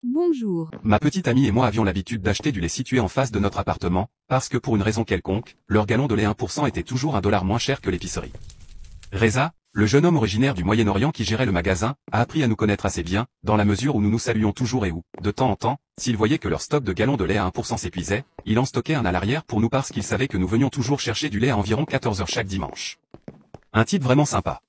Bonjour. Ma petite amie et moi avions l'habitude d'acheter du lait situé en face de notre appartement, parce que pour une raison quelconque, leur gallon de lait 1% était toujours $1 moins cher que l'épicerie. Reza, le jeune homme originaire du Moyen-Orient qui gérait le magasin, a appris à nous connaître assez bien, dans la mesure où nous nous saluions toujours et où, de temps en temps, s'il voyait que leur stock de gallons de lait à 1% s'épuisait, il en stockait un à l'arrière pour nous parce qu'il savait que nous venions toujours chercher du lait à environ 14 heures chaque dimanche. Un type vraiment sympa.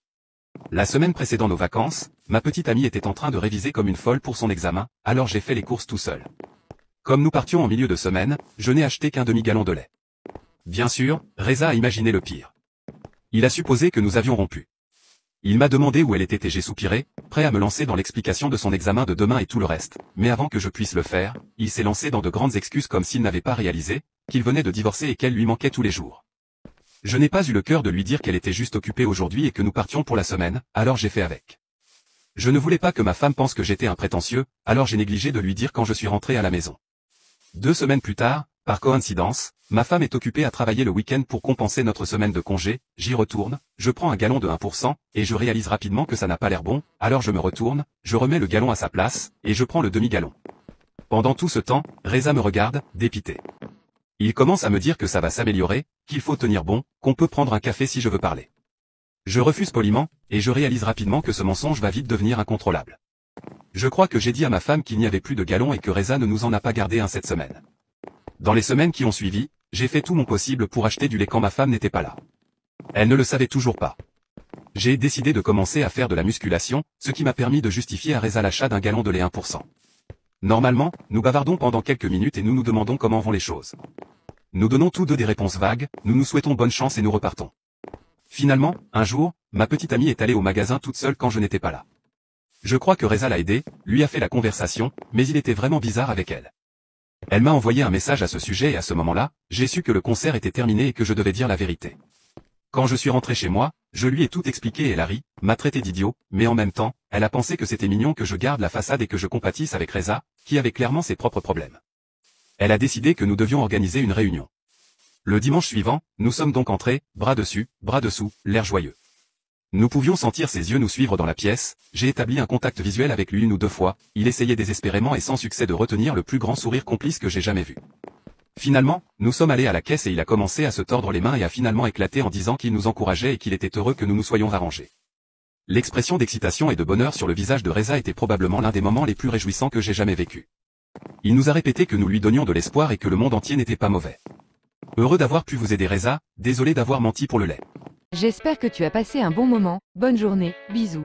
La semaine précédant nos vacances, ma petite amie était en train de réviser comme une folle pour son examen, alors j'ai fait les courses tout seul. Comme nous partions en milieu de semaine, je n'ai acheté qu'un demi-gallon de lait. Bien sûr, Reza a imaginé le pire. Il a supposé que nous avions rompu. Il m'a demandé où elle était et j'ai soupiré, prêt à me lancer dans l'explication de son examen de demain et tout le reste, mais avant que je puisse le faire, il s'est lancé dans de grandes excuses comme s'il n'avait pas réalisé qu'il venait de divorcer et qu'elle lui manquait tous les jours. Je n'ai pas eu le cœur de lui dire qu'elle était juste occupée aujourd'hui et que nous partions pour la semaine, alors j'ai fait avec. Je ne voulais pas que ma femme pense que j'étais un prétentieux, alors j'ai négligé de lui dire quand je suis rentré à la maison. 2 semaines plus tard, par coïncidence, ma femme est occupée à travailler le week-end pour compenser notre semaine de congé, j'y retourne, je prends un gallon de 1%, et je réalise rapidement que ça n'a pas l'air bon, alors je me retourne, je remets le gallon à sa place, et je prends le demi-gallon. Pendant tout ce temps, Reza me regarde, dépité. Il commence à me dire que ça va s'améliorer, qu'il faut tenir bon, qu'on peut prendre un café si je veux parler. Je refuse poliment, et je réalise rapidement que ce mensonge va vite devenir incontrôlable. Je crois que j'ai dit à ma femme qu'il n'y avait plus de gallons et que Reza ne nous en a pas gardé un cette semaine. Dans les semaines qui ont suivi, j'ai fait tout mon possible pour acheter du lait quand ma femme n'était pas là. Elle ne le savait toujours pas. J'ai décidé de commencer à faire de la musculation, ce qui m'a permis de justifier à Reza l'achat d'un gallon de lait 1%. Normalement, nous bavardons pendant quelques minutes et nous nous demandons comment vont les choses. Nous donnons tous deux des réponses vagues, nous nous souhaitons bonne chance et nous repartons. Finalement, un jour, ma petite amie est allée au magasin toute seule quand je n'étais pas là. Je crois que Reza l'a aidée, lui a fait la conversation, mais il était vraiment bizarre avec elle. Elle m'a envoyé un message à ce sujet et à ce moment-là, j'ai su que le concert était terminé et que je devais dire la vérité. Quand je suis rentré chez moi, je lui ai tout expliqué et elle a ri, m'a traité d'idiot, mais en même temps, elle a pensé que c'était mignon que je garde la façade et que je compatisse avec Reza, qui avait clairement ses propres problèmes. Elle a décidé que nous devions organiser une réunion. Le dimanche suivant, nous sommes donc entrés, bras dessus, bras dessous, l'air joyeux. Nous pouvions sentir ses yeux nous suivre dans la pièce, j'ai établi un contact visuel avec lui 1 ou 2 fois, il essayait désespérément et sans succès de retenir le plus grand sourire complice que j'ai jamais vu. Finalement, nous sommes allés à la caisse et il a commencé à se tordre les mains et a finalement éclaté en disant qu'il nous encourageait et qu'il était heureux que nous nous soyons arrangés. L'expression d'excitation et de bonheur sur le visage de Reza était probablement l'un des moments les plus réjouissants que j'ai jamais vécu. Il nous a répété que nous lui donnions de l'espoir et que le monde entier n'était pas mauvais. Heureux d'avoir pu vous aider Reza, désolé d'avoir menti pour le lait. J'espère que tu as passé un bon moment, bonne journée, bisous.